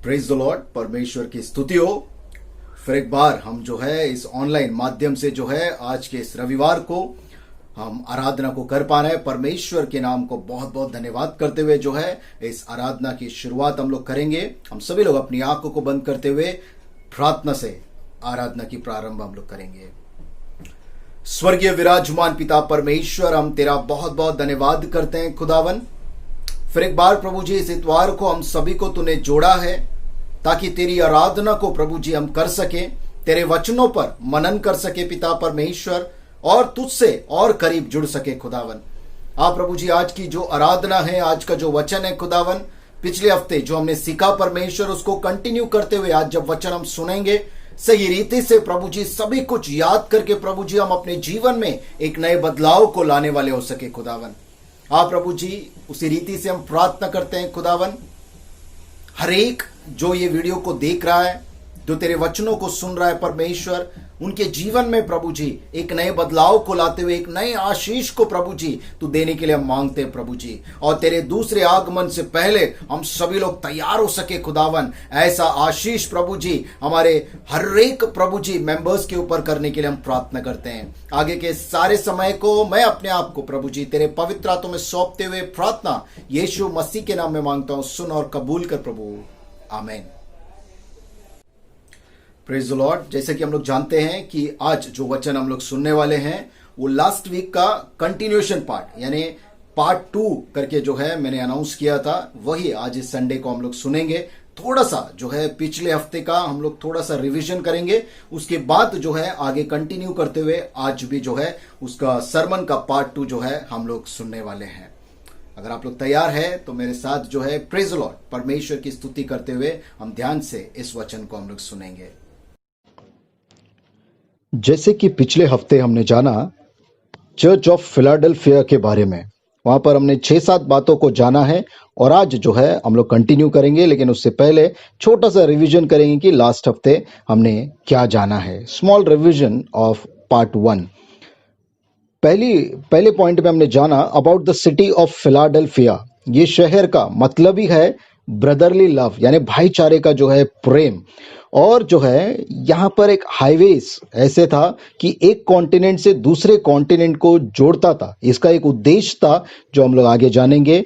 Praise the Lord, परमेश्वर की स्तुति हो। फिर एक बार हम जो है इस ऑनलाइन माध्यम से जो है आज के इस रविवार को हम आराधना को कर पा रहे हैं। परमेश्वर के नाम को बहुत बहुत धन्यवाद करते हुए जो है इस आराधना की शुरुआत हम लोग करेंगे। हम सभी लोग अपनी आंखों को बंद करते हुए प्रार्थना से आराधना की प्रारंभ हम लोग करेंगे। स्वर्गीय विराजमान पिता परमेश्वर, हम तेरा बहुत बहुत धन्यवाद करते हैं खुदावन। फिर एक बार प्रभु जी इस इतवार को हम सभी को तूने जोड़ा है ताकि तेरी आराधना को प्रभु जी हम कर सके, तेरे वचनों पर मनन कर सके पिता परमेश्वर, और तुझसे और करीब जुड़ सके खुदावन। प्रभु जी आज की जो आराधना है, आज का जो वचन है खुदावन, पिछले हफ्ते जो हमने सीखा परमेश्वर उसको कंटिन्यू करते हुए आज जब वचन हम सुनेंगे सही रीति से प्रभु जी सभी कुछ याद करके प्रभु जी हम अपने जीवन में एक नए बदलाव को लाने वाले हो सके खुदावन। प्रभु जी उसी रीति से हम प्रार्थना करते हैं खुदावन। हर एक जो ये वीडियो को देख रहा है, जो तेरे वचनों को सुन रहा है परमेश्वर, उनके जीवन में प्रभु जी एक नए बदलाव को लाते हुए एक नए आशीष को प्रभु जी तू देने के लिए हम मांगते हैं प्रभु जी। और तेरे दूसरे आगमन से पहले हम सभी लोग तैयार हो सके खुदावन। ऐसा आशीष प्रभु जी हमारे हर एक प्रभु जी मेंबर्स के ऊपर करने के लिए हम प्रार्थना करते हैं। आगे के सारे समय को मैं अपने आप को प्रभु जी तेरे पवित्र हाथों में सौंपते हुए प्रार्थना यीशु मसीह के नाम में मांगता हूं, सुन और कबूल कर प्रभु, आमीन। Praise the Lord. जैसे कि हम लोग जानते हैं कि आज जो वचन हम लोग सुनने वाले हैं वो लास्ट वीक का कंटिन्यूएशन पार्ट यानी पार्ट 2 करके जो है मैंने अनाउंस किया था, वही आज इस संडे को हम लोग सुनेंगे। थोड़ा सा जो है पिछले हफ्ते का हम लोग थोड़ा सा रिवीजन करेंगे, उसके बाद जो है आगे कंटिन्यू करते हुए आज भी जो है उसका सरमन का पार्ट 2 जो है हम लोग सुनने वाले हैं। अगर आप लोग तैयार है तो मेरे साथ जो है प्रेज द लॉर्ड परमेश्वर की स्तुति करते हुए हम ध्यान से इस वचन को हम लोग सुनेंगे। जैसे कि पिछले हफ्ते हमने जाना चर्च ऑफ फिलाडेल्फिया के बारे में, वहां पर हमने 6-7 बातों को जाना है और आज जो है हम लोग कंटिन्यू करेंगे। लेकिन उससे पहले छोटा सा रिवीजन करेंगे कि लास्ट हफ्ते हमने क्या जाना है। Small revision of part 1। पहले पॉइंट में हमने जाना about the city of Philadelphia. ये शहर का मतलब ही है ब्रदरली लव यानी भाईचारे का जो है प्रेम। और जो है यहाँ पर एक हाईवेज ऐसे था कि एक कॉन्टिनेंट से दूसरे कॉन्टिनेंट को जोड़ता था। इसका एक उद्देश्य था जो हम लोग आगे जानेंगे।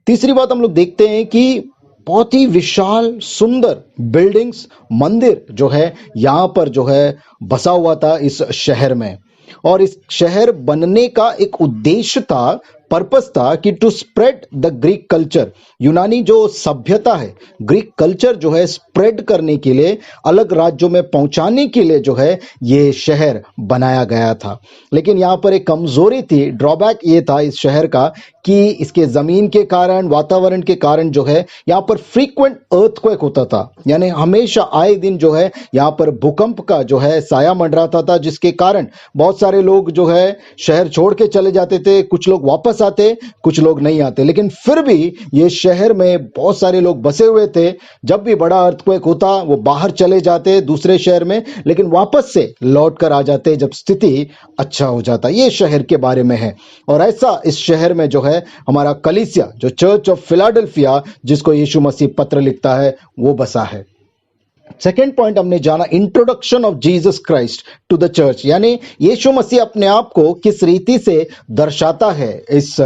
तीसरी बात हम लोग देखते हैं कि बहुत ही विशाल सुंदर बिल्डिंग्स, मंदिर जो है यहाँ पर जो है बसा हुआ था इस शहर में। और इस शहर बनने का एक उद्देश्य था, पर्पस था कि to spread the Greek culture. यूनानी जो सभ्यता है, ग्रीक कल्चर जो है स्प्रेड करने के लिए, अलग राज्यों में पहुंचाने के लिए जो है ये शहर बनाया गया था। लेकिन यहाँ पर एक कमजोरी थी, ड्रॉबैक ये था इस शहर का कि इसके जमीन के कारण, वातावरण के कारण जो है यहाँ पर फ्रीक्वेंट अर्थक्वेक होता था। यानी हमेशा आए दिन जो है यहाँ पर भूकंप का जो है साया मंडराता था, जिसके कारण बहुत सारे लोग जो है शहर छोड़ के चले जाते थे। कुछ लोग वापस आते, कुछ लोग नहीं आते, लेकिन फिर भी ये शहर में बहुत सारे लोग बसे हुए थे। जब भी बड़ा अर्थक्वेक होता वो बाहर चले जाते दूसरे शहर में, लेकिन वापस से लौट कर आ जाते जब स्थिति अच्छा हो जाता। ये शहर के बारे में है। और ऐसा इस शहर में जो है हमारा कलीसिया, जो चर्च ऑफ फिलाडेल्फिया जिसको यीशु मसीह पत्र लिखता है, वो बसा है। सेकेंड पॉइंट हमने जाना introduction of Jesus Christ to the church, यानी यीशु मसीह अपने आप को किस रीति से दर्शाता है इस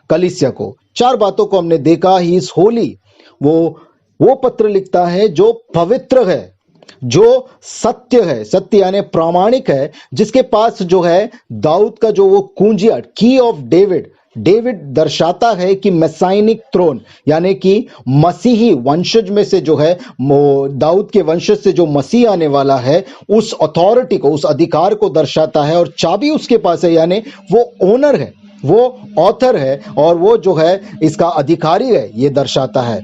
कलीसिया को। 4 बातों को हमने देखा। ही इज होली, वो पत्र लिखता है जो पवित्र है, जो सत्य है, सत्य यानी प्रामाणिक है, जिसके पास जो है दाऊद का जो वो कुंजिया, की ऑफ डेविड दर्शाता है कि मैसाइनिक थ्रोन यानी कि मसीही वंशज में से जो है दाऊद के वंशज से जो मसीह आने वाला है, उस अथॉरिटी को, उस अधिकार को दर्शाता है। और चाबी उसके पास है, यानी वो ओनर है, वो ऑथर है और वो जो है इसका अधिकारी है, ये दर्शाता है।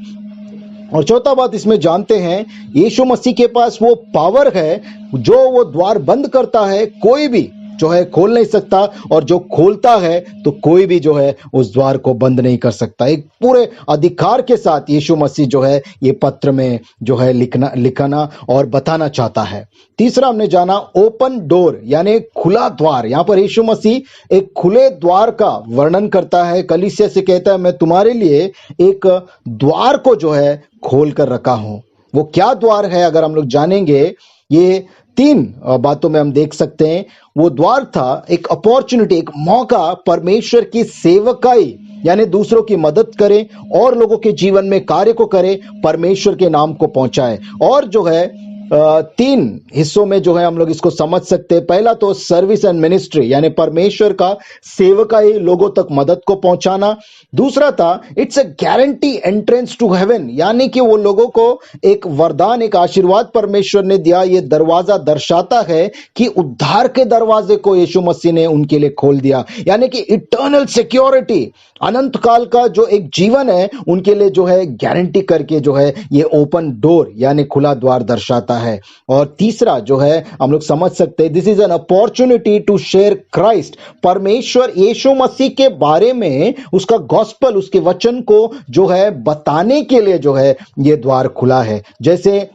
और चौथा बात इसमें जानते हैं, यीशु मसीह के पास वो पावर है, जो वो द्वार बंद करता है कोई भी जो है खोल नहीं सकता, और जो खोलता है तो कोई भी जो है उस द्वार को बंद नहीं कर सकता। एक पूरे अधिकार के साथ यीशु मसीह जो है ये पत्र में जो है लिखना और बताना चाहता है। तीसरा हमने जाना ओपन डोर यानी खुला द्वार। यहाँ पर यीशु मसीह एक खुले द्वार का वर्णन करता है, कलीसिया से कहता है मैं तुम्हारे लिए एक द्वार को जो है खोल कर रखा हूं। वो क्या द्वार है अगर हम लोग जानेंगे, ये 3 बातों में हम देख सकते हैं। वो द्वार था एक अपॉर्चुनिटी, एक मौका परमेश्वर की सेवकाई, यानी दूसरों की मदद करें और लोगों के जीवन में कार्य को करें, परमेश्वर के नाम को पहुंचाए। और जो है 3 हिस्सों में जो है हम लोग इसको समझ सकते हैं। पहला तो सर्विस एंड मिनिस्ट्री, यानी परमेश्वर का सेवकाई, लोगों तक मदद को पहुंचाना। दूसरा था it's a guarantee entrance to heaven, यानी कि वो लोगों को एक वरदान, एक आशीर्वाद परमेश्वर ने दिया। ये दरवाजा दर्शाता है कि उद्धार के दरवाजे को यीशु मसीह ने उनके लिए खोल दिया, यानी कि इटर्नल सिक्योरिटी, अनंत काल का जो एक जीवन है उनके लिए जो है गारंटी करके जो है ये ओपन डोर यानी खुला द्वार दर्शाता है। और तीसरा जो है हम लोग समझ सकते हैं, this is an opportunity to share Christ, परमेश्वर यीशु मसीह के बारे में उसका गॉस्पल, उसके वचन को जो है बताने के लिए जो है ये द्वार खुला है। जैसे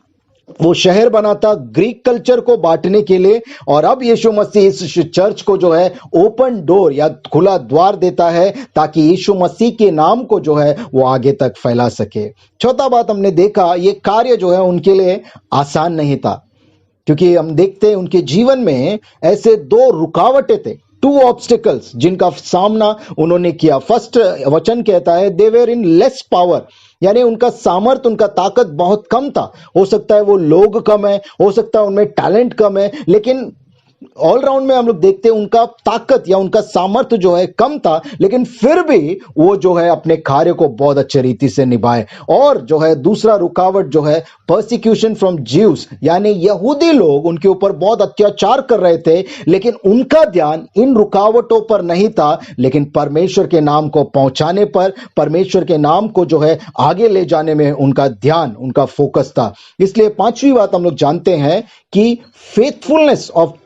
वो शहर बना था ग्रीक कल्चर को बांटने के लिए, और अब यीशु मसीह इस चर्च को जो है ओपन डोर या खुला द्वार देता है ताकि यीशु मसीह के नाम को जो है वो आगे तक फैला सके। चौथा बात हमने देखा, ये कार्य जो है उनके लिए आसान नहीं था, क्योंकि हम देखते हैं उनके जीवन में ऐसे 2 रुकावटें थे, 2 ऑब्स्टिकल्स जिनका सामना उन्होंने किया। फर्स्ट वचन कहता है they were in less power, यानी उनका सामर्थ, उनका ताकत बहुत कम था। हो सकता है वो लोग कम है, हो सकता है उनमें टैलेंट कम है, लेकिन ऑलराउंड में हम लोग देखते हैं उनका ताकत या उनका सामर्थ्य जो है कम था, लेकिन फिर भी वो जो है अपने कार्य को बहुत अच्छे रीति से निभाए। और जो है दूसरा रुकावट जो है परसिक्यूशन फ्रॉम ज्यूस, यानी यहूदी लोग उनके ऊपर बहुत अत्याचार कर रहे थे, लेकिन उनका ध्यान इन रुकावटों पर नहीं था, लेकिन परमेश्वर के नाम को पहुंचाने पर, परमेश्वर के नाम को जो है आगे ले जाने में उनका ध्यान, उनका फोकस था। इसलिए 5वीं बात हम लोग जानते हैं कि फेथफुलनेस ऑफ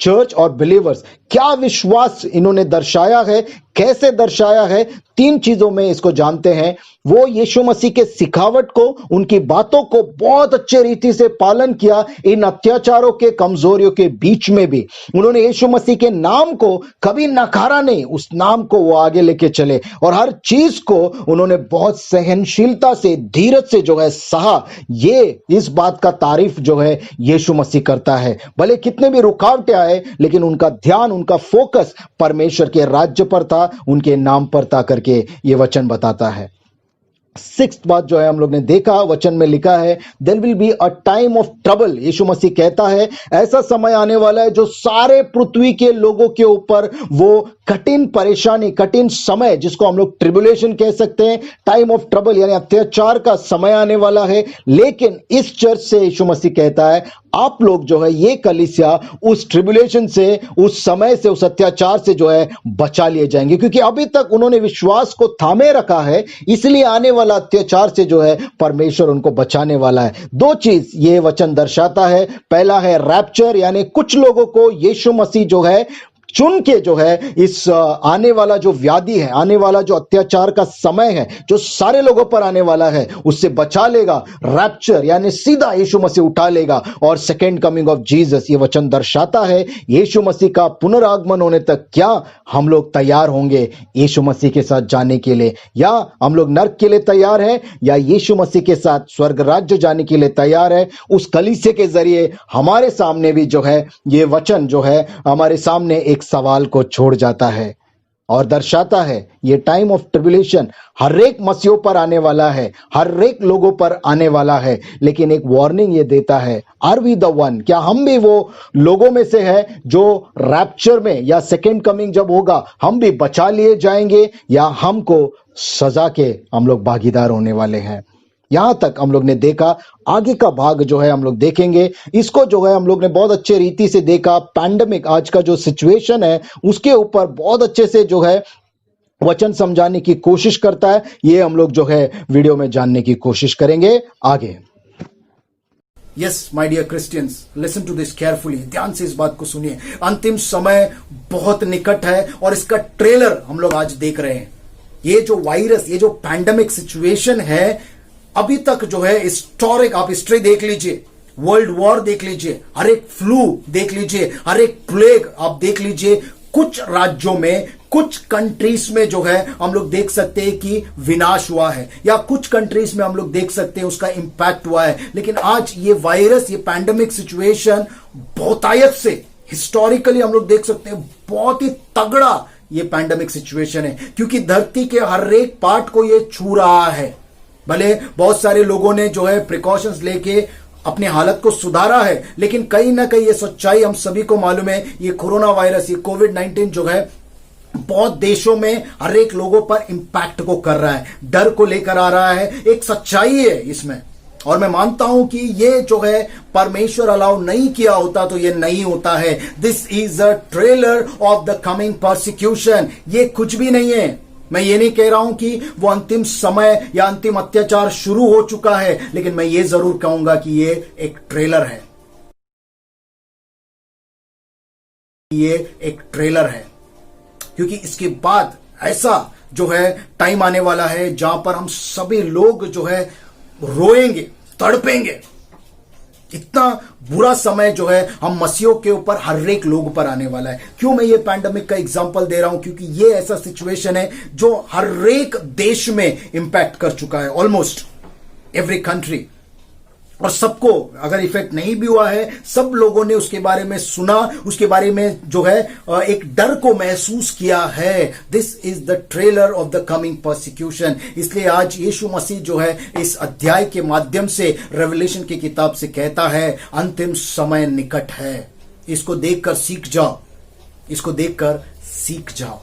चर्च और बिलीवर्स, क्या विश्वास इन्होंने दर्शाया है, कैसे दर्शाया है, 3 चीजों में इसको जानते हैं। वो यीशु मसीह के सिखावट को, उनकी बातों को बहुत अच्छे रीति से पालन किया, इन अत्याचारों के, कमजोरियों के बीच में भी उन्होंने यीशु मसीह के नाम को कभी नकारा नहीं, उस नाम को वो आगे लेके चले, और हर चीज को उन्होंने बहुत सहनशीलता से, धीरज से जो है सहा। ये इस बात का तारीफ जो है यीशु मसीह करता है। भले कितने भी रुकावटें आए, लेकिन उनका ध्यान, उनका फोकस परमेश्वर के राज्य पर था, उनके नाम पर था करके ये वचन बताता है। 6th बात जो है हम लोग ने देखा, वचन में लिखा है there will be a time of trouble. Yeshu मसीह कहता है ऐसा समय आने वाला है जो सारे पृथ्वी के लोगों के ऊपर वो कठिन परेशानी, कठिन समय, जिसको हम लोग ट्रिबुलेशन कह सकते हैं, टाइम ऑफ ट्रबल यानी अत्याचार का समय आने वाला है। लेकिन इस चर्च से यीशु मसीह कहता है आप लोग जो है, ये कलीसिया उस ट्रिबुलेशन से, उस समय से, उस अत्याचार से जो है बचा लिए जाएंगे, क्योंकि अभी तक उन्होंने विश्वास को थामे रखा है, इसलिए आने वाला अत्याचार से जो है परमेश्वर उनको बचाने वाला है। 2 चीज ये वचन दर्शाता है। पहला है रैप्चर, यानी कुछ लोगों को यीशु मसीह जो है चुन के जो है इस आने वाला जो व्याधि है, आने वाला जो अत्याचार का समय है, जो सारे लोगों पर आने वाला है, उससे बचा लेगा। रैप्चर यानी सीधा यीशु मसीह उठा लेगा। और सेकेंड कमिंग ऑफ जीसस, ये वचन दर्शाता है यीशु मसीह का पुनरागमन होने तक क्या हम लोग तैयार होंगे यीशु मसीह के साथ जाने के लिए, या हम लोग नरक के लिए तैयार हैं, या यीशु मसीह के साथ स्वर्ग राज्य जाने के लिए तैयार है। उस कलीसिया के जरिए हमारे सामने भी जो है ये वचन जो है हमारे सामने एक सवाल को छोड़ जाता है और दर्शाता है ये टाइम ऑफ ट्रिबुलेशन हर एक मसीहों पर आने वाला है, हर एक लोगों पर आने वाला है। लेकिन एक वार्निंग ये देता है, आर वी द वन, क्या हम भी वो लोगों में से है जो रैप्चर में या सेकेंड कमिंग जब होगा हम भी बचा लिए जाएंगे, या हमको सजा के हम लोग भागीदार होने वाले हैं। यहां तक हम लोग ने देखा। आगे का भाग जो है हम लोग देखेंगे, इसको जो है हम लोग ने बहुत अच्छे रीति से देखा। पैंडेमिक, आज का जो सिचुएशन है उसके ऊपर बहुत अच्छे से जो है वचन समझाने की कोशिश करता है। ये हम लोग जो है वीडियो में जानने की कोशिश करेंगे आगे। Yes my dear Christians, listen to this carefully, ध्यान से इस बात को सुनिए। अंतिम समय बहुत निकट है और इसका ट्रेलर हम लोग आज देख रहे हैं। ये जो वायरस, ये जो पैंडेमिक सिचुएशन है, अभी तक जो है हिस्टोरिक, आप हिस्ट्री देख लीजिए, वर्ल्ड वॉर देख लीजिए, हर एक फ्लू देख लीजिए, हर एक प्लेग आप देख लीजिए, कुछ राज्यों में, कुछ कंट्रीज में जो है हम लोग देख सकते हैं कि विनाश हुआ है, या कुछ कंट्रीज में हम लोग देख सकते हैं उसका इंपैक्ट हुआ है। लेकिन आज ये वायरस, ये पैंडेमिक सिचुएशन बहुतायत से, हिस्टोरिकली हम लोग देख सकते हैं बहुत ही तगड़ा ये पैंडेमिक सिचुएशन है, क्योंकि धरती के हर एक पार्ट को ये छू रहा है। भले बहुत सारे लोगों ने जो है प्रिकॉशंस लेके अपनी हालत को सुधारा है, लेकिन कहीं ना कहीं ये सच्चाई हम सभी को मालूम है, ये कोरोना वायरस, ये कोविड-19 जो है बहुत देशों में हर एक लोगों पर इंपैक्ट को कर रहा है, डर को लेकर आ रहा है। एक सच्चाई है इसमें, और मैं मानता हूं कि ये जो है परमेश्वर अलाउ नहीं किया होता तो ये नहीं होता है। This is a trailer of the coming persecution. ये कुछ भी नहीं है। मैं ये नहीं कह रहा हूं कि वो अंतिम समय या अंतिम अत्याचार शुरू हो चुका है, लेकिन मैं ये जरूर कहूंगा कि ये एक ट्रेलर है, ये एक ट्रेलर है, क्योंकि इसके बाद ऐसा जो है टाइम आने वाला है जहां पर हम सभी लोग जो है रोएंगे, तड़पेंगे। इतना बुरा समय जो है हम मसीहों के ऊपर, हर एक लोग पर आने वाला है। क्यों मैं ये पैंडेमिक का एग्जांपल दे रहा हूं? क्योंकि ये ऐसा सिचुएशन है जो हर एक देश में इंपैक्ट कर चुका है, ऑलमोस्ट एवरी कंट्री। और सबको, अगर इफेक्ट नहीं भी हुआ है, सब लोगों ने उसके बारे में सुना, उसके बारे में जो है एक डर को महसूस किया है। This is the trailer of the coming persecution. इसलिए आज यीशु मसीह जो है इस अध्याय के माध्यम से रेवलेशन की किताब से कहता है अंतिम समय निकट है। इसको देखकर सीख जाओ, इसको देखकर सीख जाओ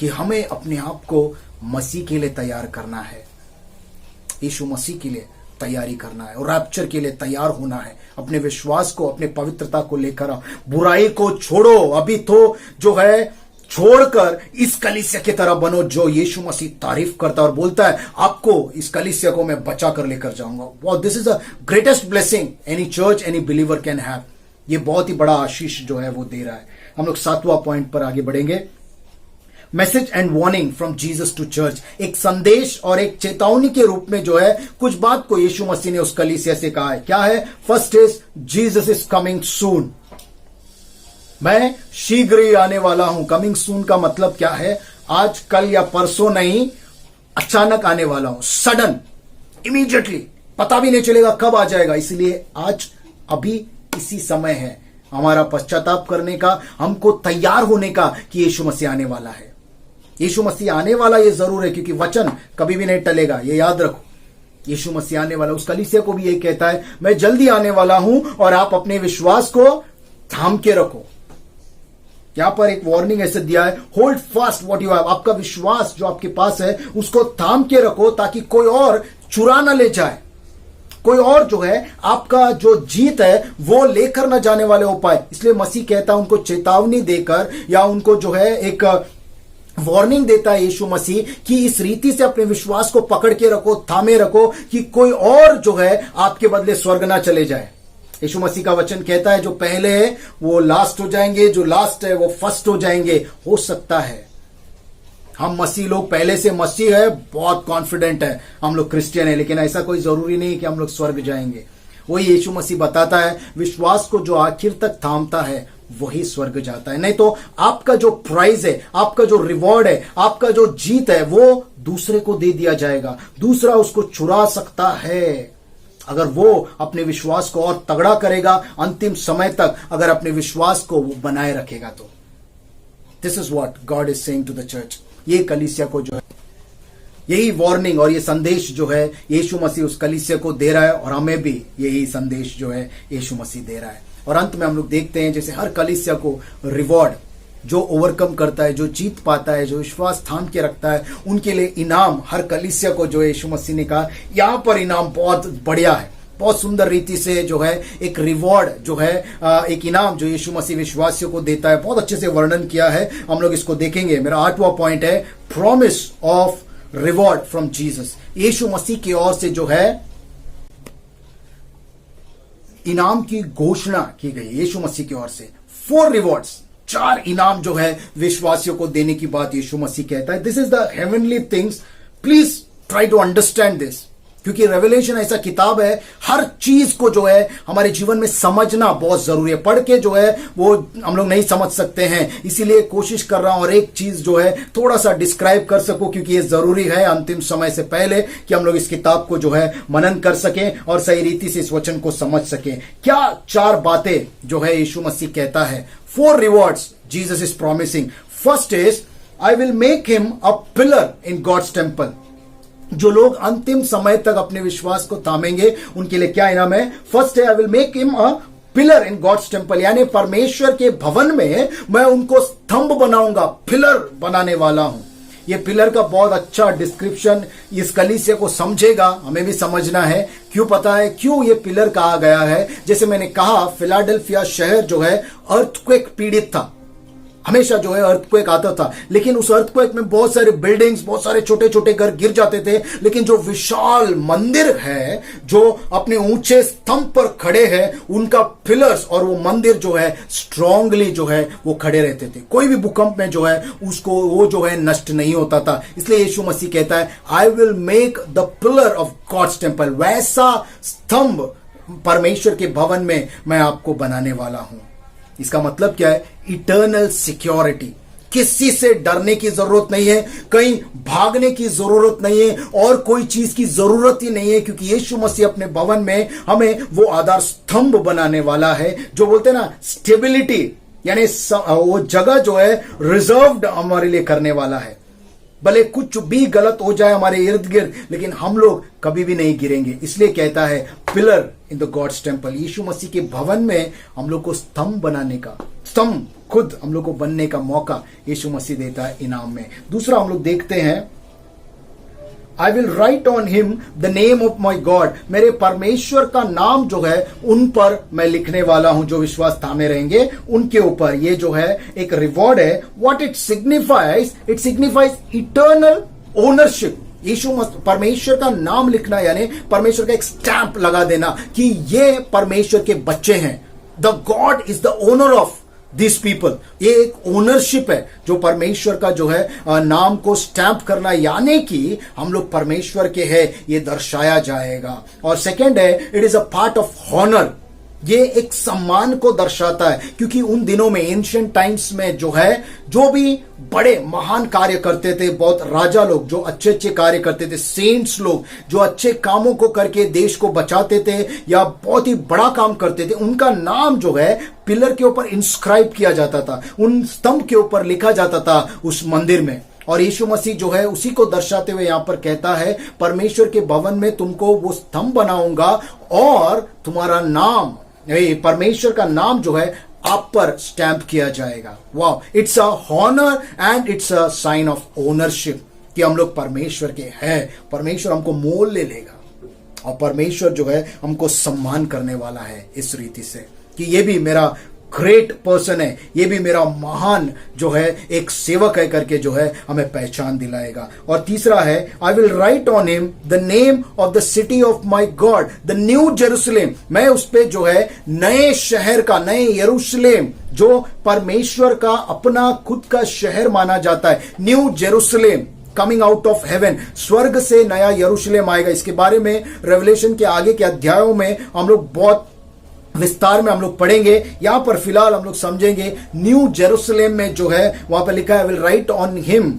कि हमें अपने आप को मसीह के लिए तैयार करना है, यीशु मसीह के लिए तैयारी करना है, और रैप्चर के लिए तैयार होना है। अपने विश्वास को, अपने पवित्रता को लेकर आओ, बुराई को छोड़ो। अभी तो जो है छोड़कर इस कलीसिया की तरह बनो जो यीशु मसीह तारीफ करता है और बोलता है आपको, इस कलीसिया को मैं बचा कर लेकर जाऊंगा। Wow, this is the greatest blessing any church, any believer can have. ये बहुत ही बड़ा आशीष जो है वो दे रहा है। हम लोग 7वां पॉइंट पर आगे बढ़ेंगे। Message and warning from Jesus to church. एक संदेश और एक चेतावनी के रूप में जो है कुछ बात को यीशु मसीह ने उस कलीसिया से कहा है। क्या है? First is Jesus is coming soon. मैं शीघ्र ही आने वाला हूं। कमिंग सून का मतलब क्या है? आज, कल या परसों नहीं, अचानक आने वाला हूं, सडन, इमीडिएटली, पता भी नहीं चलेगा कब आ जाएगा। इसलिए आज, अभी इसी समय है हमारा पश्चाताप करने का, हमको तैयार होने का कि यीशु मसीह आने वाला है। यीशु मसीह आने वाला ये जरूर है, क्योंकि वचन कभी भी नहीं टलेगा, ये याद रखो। यीशु मसीह आने वाला, उस कलीसिया को भी यही कहता है मैं जल्दी आने वाला हूं और आप अपने विश्वास को थाम के रखो। यहां पर एक वार्निंग ऐसे दिया है, hold fast what you have. आपका विश्वास जो आपके पास है उसको थाम के रखो, ताकि कोई और चुरा ना ले जाए, कोई और जो है आपका जो जीत है वो लेकर ना जाने वाले उपाय। इसलिए मसीह कहता है, उनको चेतावनी देकर या उनको जो है एक वार्निंग देता है यीशु मसीह कि इस रीति से अपने विश्वास को पकड़ के रखो, थामे रखो, कि कोई और जो है आपके बदले स्वर्ग ना चले जाए। यीशु मसीह का वचन कहता है जो पहले है वो लास्ट हो जाएंगे, जो लास्ट है वो फर्स्ट हो जाएंगे। हो सकता है हम मसीह लोग पहले से मसीह है, बहुत कॉन्फिडेंट है, हम लोग क्रिश्चियन है, लेकिन ऐसा कोई जरूरी नहीं कि हम लोग स्वर्ग जाएंगे। वही यीशु मसीह बताता है, विश्वास को जो आखिर तक थामता है वही स्वर्ग जाता है। नहीं तो आपका जो प्राइज है, आपका जो रिवॉर्ड है, आपका जो जीत है वो दूसरे को दे दिया जाएगा। दूसरा उसको चुरा सकता है। अगर वो अपने विश्वास को और तगड़ा करेगा, अंतिम समय तक अगर अपने विश्वास को वो बनाए रखेगा तो। This is what God is saying to the church. ये कलीसिया को जो है यही वार्निंग और ये संदेश जो है यीशु मसीह उस कलीसिया को दे रहा है, और हमें भी यही संदेश जो है यीशु मसीह दे रहा है। और अंत में हम लोग देखते हैं जैसे हर कलीसिया को रिवॉर्ड, जो ओवरकम करता है, जो जीत पाता है, जो विश्वास थाम के रखता है, उनके लिए इनाम हर कलीसिया को जो है यीशु मसीह ने कहा यहां पर इनाम बहुत बढ़िया है। बहुत सुंदर रीति से जो है एक रिवॉर्ड जो है एक इनाम जो यीशु मसीह विश्वासियों को देता है, बहुत अच्छे से वर्णन किया है। हम लोग इसको देखेंगे। मेरा 8वां पॉइंट है promise of reward from Jesus. Yeshu Masih की ओर से जो है इनाम की घोषणा की गई। यीशु मसीह की ओर से 4 रिवॉर्ड्स, 4 इनाम जो है विश्वासियों को देने की बात यीशु मसीह कहता है। This is the heavenly things, please try to understand this. क्योंकि रेवलेशन ऐसा किताब है, हर चीज को जो है हमारे जीवन में समझना बहुत जरूरी है। पढ़ के जो है वो हम लोग नहीं समझ सकते हैं, इसीलिए कोशिश कर रहा हूं और एक चीज जो है थोड़ा सा डिस्क्राइब कर सकूं, क्योंकि ये जरूरी है अंतिम समय से पहले कि हम लोग इस किताब को जो है मनन कर सकें और सही रीति से इस वचन को समझ सकें। क्या 4 बातें जो है यीशु मसीह कहता है, 4 rewards Jesus is promising. First is I will make him a pillar in God's temple. जो लोग अंतिम समय तक अपने विश्वास को थामेंगे उनके लिए क्या इनाम है? फर्स्ट है I will make him a pillar in God's temple, यानी परमेश्वर के भवन में मैं उनको स्तंभ बनाऊंगा, पिलर बनाने वाला हूं। ये पिलर का बहुत अच्छा डिस्क्रिप्शन इस कलीसिया को समझेगा, हमें भी समझना है। क्यों पता है क्यों ये पिलर कहा गया है? जैसे मैंने कहा, फिलाडेल्फिया शहर जो है अर्थक्वेक पीड़ित था, हमेशा जो है अर्थक्वेक आता था, लेकिन उस अर्थक्वेक में बहुत सारे बिल्डिंग्स, बहुत सारे छोटे छोटे घर गिर जाते थे, लेकिन जो विशाल मंदिर है, जो अपने ऊंचे स्तंभ पर खड़े हैं, उनका पिलर्स और वो मंदिर जो है स्ट्रांगली जो है वो खड़े रहते थे। कोई भी भूकंप में जो है उसको वो जो है नष्ट नहीं होता था। इसलिए यीशु मसीह कहता है I will make the pillar of God's temple, वैसा स्तंभ परमेश्वर के भवन में मैं आपको बनाने वाला हूं। इसका मतलब क्या है? Eternal security. किसी से डरने की जरूरत नहीं है, कहीं भागने की जरूरत नहीं है, और कोई चीज की जरूरत ही नहीं है, क्योंकि यीशु मसीह अपने भवन में हमें वो आधार स्तंभ बनाने वाला है, जो बोलते हैं ना स्टेबिलिटी, यानी वो जगह जो है रिजर्व्ड हमारे लिए करने वाला है। भले कुछ भी गलत हो जाए हमारे इर्द गिर्द, लेकिन हम लोग कभी भी नहीं गिरेंगे। इसलिए कहता है pillar in the God's temple. Yeshu Masih के भवन में हम लोग को स्तंभ बनाने का, स्तंभ खुद हम लोग को बनने का मौका यीशु मसीह देता है इनाम में। दूसरा हम लोग देखते हैं, I will write on him the name of my God, मेरे परमेश्वर का नाम जो है उन पर मैं लिखने वाला हूं, जो विश्वास थामे रहेंगे उनके ऊपर। ये जो है एक रिवॉर्ड है। What it signifies? It signifies eternal ownership. Yeshu परमेश्वर का नाम लिखना यानी परमेश्वर का एक स्टैंप लगा देना कि ये परमेश्वर के बच्चे हैं। The God is the owner of this people. ये एक ओनरशिप है जो परमेश्वर का जो है नाम को स्टैंप करना, यानी कि हम लोग परमेश्वर के हैं, ये दर्शाया जाएगा। और सेकंड है it is a part of honour. ये एक सम्मान को दर्शाता है, क्योंकि उन दिनों में एंशिएंट टाइम्स में जो है जो भी बड़े महान कार्य करते थे, बहुत राजा लोग जो अच्छे अच्छे कार्य करते थे, सेंट्स लोग जो अच्छे कामों को करके देश को बचाते थे या बहुत ही बड़ा काम करते थे, उनका नाम जो है पिलर के ऊपर इंस्क्राइब किया जाता था, उन स्तंभ के ऊपर लिखा जाता था उस मंदिर में। और यीशु मसीह जो है उसी को दर्शाते हुए यहां पर कहता है परमेश्वर के भवन में तुमको वो स्तंभ बनाऊंगा और तुम्हारा नाम, परमेश्वर का नाम जो है आप पर स्टैंप किया जाएगा। वाह, it's a honour and it's a sign of ownership कि हम लोग परमेश्वर के हैं। परमेश्वर हमको मोल ले लेगा और परमेश्वर जो है हमको सम्मान करने वाला है इस रीति से कि ये भी मेरा ग्रेट पर्सन है, ये भी मेरा महान जो है एक सेवक है करके जो है हमें पहचान दिलाएगा। और तीसरा है I will write on him the name of the city of my God the new Jerusalem. मैं उस पे जो है नए शहर का, नए यरूशलेम जो परमेश्वर का अपना खुद का शहर माना जाता है, new Jerusalem coming out of haven, स्वर्ग से नया यरूशलेम आएगा। इसके बारे में रेवलेशन के आगे के अध्यायों में हम लोग बहुत विस्तार में हम लोग पढ़ेंगे। यहां पर फिलहाल हम लोग समझेंगे न्यू जेरूसलेम में जो है वहां पर लिखा है I will write on him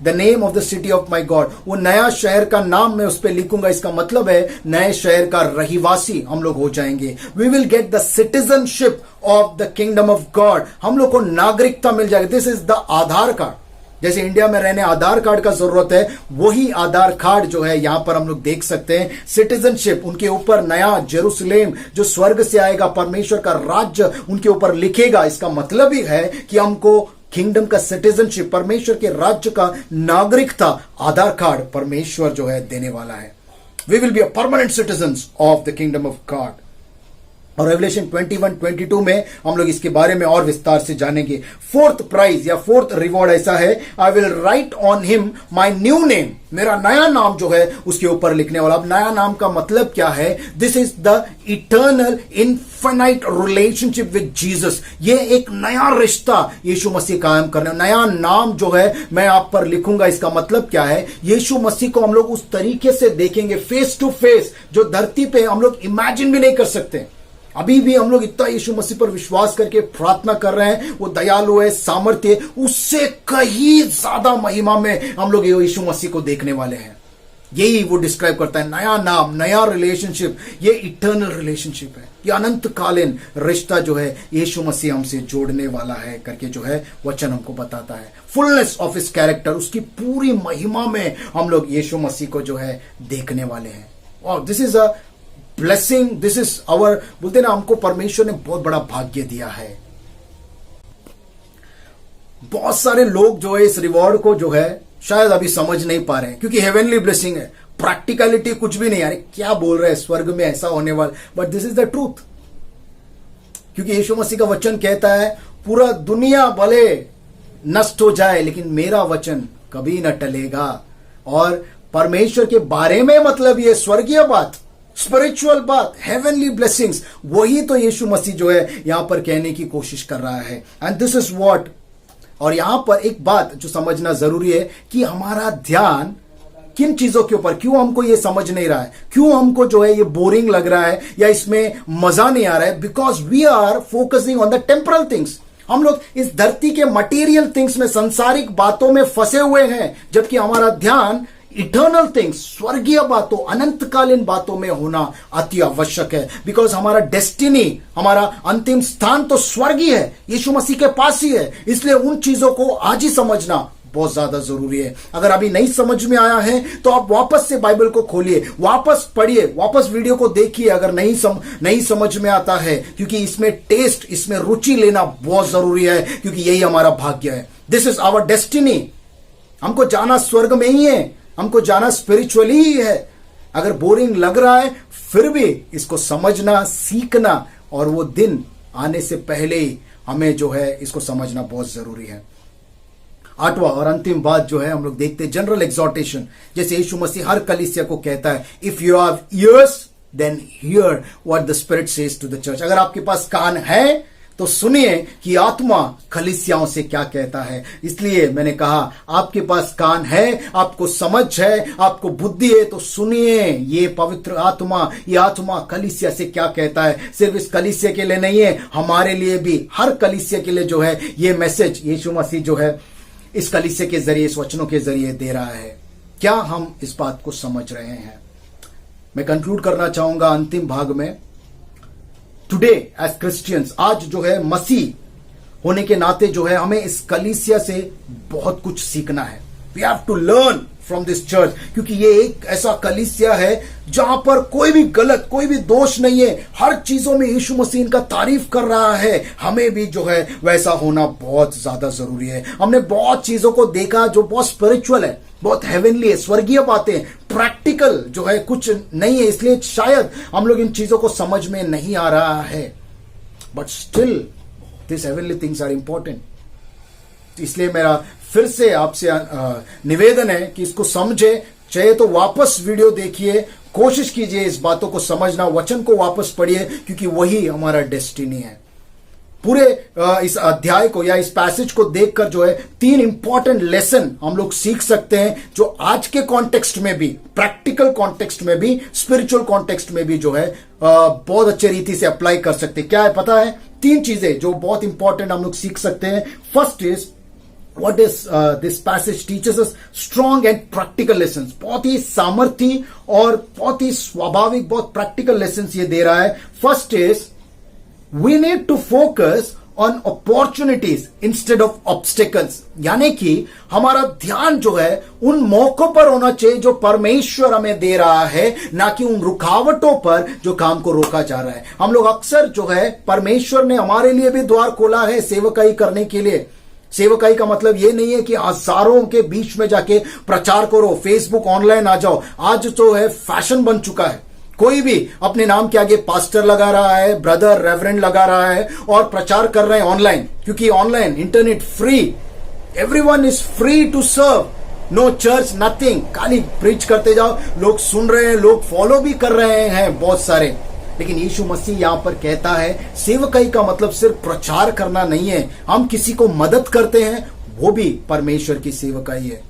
the name of the city of my God. वो नया शहर का नाम मैं उस पर लिखूंगा। इसका मतलब है नए शहर का रहीवासी हम लोग हो जाएंगे। We will get the citizenship of the kingdom of God. हम लोग को नागरिकता मिल जाएगी। This is the Aadhaar card. जैसे इंडिया में रहने आधार कार्ड का जरूरत है, वही आधार कार्ड जो है यहां पर हम लोग देख सकते हैं। सिटीजनशिप, उनके ऊपर नया जेरूसलेम जो स्वर्ग से आएगा, परमेश्वर का राज्य उनके ऊपर लिखेगा। इसका मतलब ही है कि हमको किंगडम का सिटीजनशिप, परमेश्वर के राज्य का नागरिकता, आधार कार्ड परमेश्वर जो है देने वाला है। We will be a permanent citizens of the kingdom of God. और रेवलेशन 21-22 में हम लोग इसके बारे में और विस्तार से जानेंगे। फोर्थ प्राइज या फोर्थ रिवॉर्ड ऐसा है, I will write on him my new name, मेरा नया नाम जो है उसके ऊपर लिखने वाला। अब नया नाम का मतलब क्या है? This is the eternal infinite relationship with Jesus. ये एक नया रिश्ता यीशु मसीह कायम करने, नया नाम जो है मैं आप पर लिखूंगा। इसका मतलब क्या है? यीशु मसीह को हम लोग उस तरीके से देखेंगे फेस टू फेस जो धरती पे हम लोग इमेजिन भी नहीं कर सकते। अभी भी हम लोग इतना यीशु मसीह पर विश्वास करके प्रार्थना कर रहे हैं, वो दयालु है, सामर्थ्य है, उससे कहीं ज्यादा महिमा में हम लोग यीशु मसीह को देखने वाले हैं। यही वो डिस्क्राइब करता है, नया नाम, नया रिलेशनशिप। ये इटर्नल रिलेशनशिप है, ये अनंतकालीन रिश्ता जो है यीशु मसीह हमसे जोड़ने वाला है करके जो है वचन हमको बताता है। फुलनेस ऑफ हिज कैरेक्टर, उसकी पूरी महिमा में हम लोग यीशु मसीह को जो है देखने वाले हैं। और this is a blessing, this is our, बोलते ना, हमको परमेश्वर ने बहुत बड़ा भाग्य दिया है। बहुत सारे लोग जो है इस रिवॉर्ड को जो है शायद अभी समझ नहीं पा रहे हैं, क्योंकि हेवनली ब्लेसिंग है, प्रैक्टिकलिटी कुछ भी नहीं। यार क्या बोल रहे हैं, स्वर्ग में ऐसा होने वाला, but this is the truth. क्योंकि यीशु मसीह का वचन कहता है, पूरा दुनिया भले नष्ट हो जाए लेकिन मेरा वचन कभी न टलेगा। और परमेश्वर के बारे में मतलब ये स्वर्गीय बात, स्पिरिचुअल बात, हेवनली ब्लेसिंग्स, वही तो यीशु मसीह जो है यहां पर कहने की कोशिश कर रहा है। एंड दिस इज व्हाट, और यहां पर एक बात जो समझना जरूरी है कि हमारा ध्यान किन चीजों के ऊपर, क्यों हमको ये समझ नहीं रहा है, क्यों हमको जो है ये बोरिंग लग रहा है या इसमें मजा नहीं आ रहा है? Because we are focusing on the temporal things. हम लोग इस धरती के मटेरियल थिंग्स में, सांसारिक बातों में फंसे हुए हैं, जबकि हमारा ध्यान इटर्नल थिंग्स, स्वर्गीय बातों, अनंतकालीन बातों में होना अति आवश्यक है। बिकॉज हमारा डेस्टिनी, हमारा अंतिम स्थान तो स्वर्गीय है, यीशु मसीह के पास ही है। इसलिए उन चीजों को आज ही समझना बहुत ज्यादा जरूरी है। अगर अभी नहीं समझ में आया है तो आप वापस से बाइबल को खोलिए, वापस पढ़िए, वापस वीडियो को देखिए अगर नहीं समझ में आता है, क्योंकि इसमें टेस्ट, इसमें रुचि लेना बहुत जरूरी है, क्योंकि यही हमारा भाग्य है। This is our destiny. हमको जाना स्वर्ग में ही है, हमको जाना स्पिरिचुअली ही है। अगर बोरिंग लग रहा है फिर भी इसको समझना, सीखना, और वो दिन आने से पहले ही हमें जो है इसको समझना बहुत जरूरी है। आठवां और अंतिम बात जो है हम लोग देखते हैं, जनरल एग्जॉर्टेशन। जैसे यीशु मसीह हर कलीसिया को कहता है, if you have ears then hear what the spirit says to the church. अगर आपके पास कान है तो सुनिए कि आत्मा कलीसियाओं से क्या कहता है। इसलिए मैंने कहा, आपके पास कान है, आपको समझ है, आपको बुद्धि है, तो सुनिए ये पवित्र आत्मा, ये आत्मा कलीसिया से क्या कहता है। सिर्फ इस कलीसिया के लिए नहीं है, हमारे लिए भी, हर कलीसिया के लिए जो है ये मैसेज यीशु मसीह जो है इस कलीसिया के जरिए, इस वचनों के जरिए दे रहा है। क्या हम इस बात को समझ रहे हैं? मैं कंक्लूड करना चाहूंगा अंतिम भाग में। टुडे एज क्रिश्चियंस, आज जो है मसीह होने के नाते जो है हमें इस कलीसिया से बहुत कुछ सीखना है। We have to learn from this church, क्योंकि ये एक ऐसा कलीसिया है जहां पर कोई भी गलत, कोई भी दोष नहीं है। हर चीजों में यीशु मसीह इनका तारीफ कर रहा है। हमें भी जो है वैसा होना बहुत ज्यादा जरूरी है। हमने बहुत चीजों को देखा जो बहुत स्पिरिचुअल है, बहुत हेवनली है, स्वर्गीय बातें, प्रैक्टिकल जो है कुछ नहीं है, इसलिए शायद हम लोग इन चीजों को समझ में नहीं आ रहा है। But still this heavenly things are important. इसलिए मेरा फिर से आपसे निवेदन है कि इसको समझे, चाहे तो वापस वीडियो देखिए, कोशिश कीजिए इस बातों को समझना, वचन को वापस पढ़िए, क्योंकि वही हमारा डेस्टिनी है। पूरे इस अध्याय को या इस पैसेज को देखकर जो है 3 इंपॉर्टेंट लेसन हम लोग सीख सकते हैं, जो आज के कॉन्टेक्स्ट में भी, प्रैक्टिकल कॉन्टेक्स्ट में भी, स्पिरिचुअल कॉन्टेक्स्ट में भी जो है बहुत अच्छे रीति से अप्लाई कर सकते हैं। क्या है पता है? 3 चीजें जो बहुत इंपॉर्टेंट हम लोग सीख सकते हैं। First is, what is this passage teaches us strong and practical lessons। बहुत ही सामर्थ्य और बहुत ही स्वाभाविक, बहुत प्रैक्टिकल लेसन्स ये दे रहा है। First is, we need to focus on opportunities instead of obstacles। यानी कि हमारा ध्यान जो है उन मौकों पर होना चाहिए जो परमेश्वर हमें दे रहा है, ना कि उन रुकावटों पर जो काम को रोका जा रहा है। हम लोग अक्सर जो है, परमेश्वर ने हमारे लिए भी द्वार खोला है सेवकाई करने के लिए। सेवकाई का मतलब ये नहीं है कि हजारों के बीच में जाके प्रचार करो, फेसबुक ऑनलाइन आ जाओ। आज तो है फैशन बन चुका है कोई भी अपने नाम के आगे पास्टर लगा रहा है, ब्रदर, रेवरेंड लगा रहा है और प्रचार कर रहे हैं ऑनलाइन, क्योंकि online internet free, everyone is free to serve, no church nothing, खाली प्रीच करते जाओ, लोग सुन रहे हैं, लोग फॉलो भी कर रहे हैं बहुत सारे। लेकिन यीशु मसीह यहां पर कहता है सेवकाई का मतलब सिर्फ प्रचार करना नहीं है, हम किसी को मदद करते हैं वो भी परमेश्वर की सेवकाई है,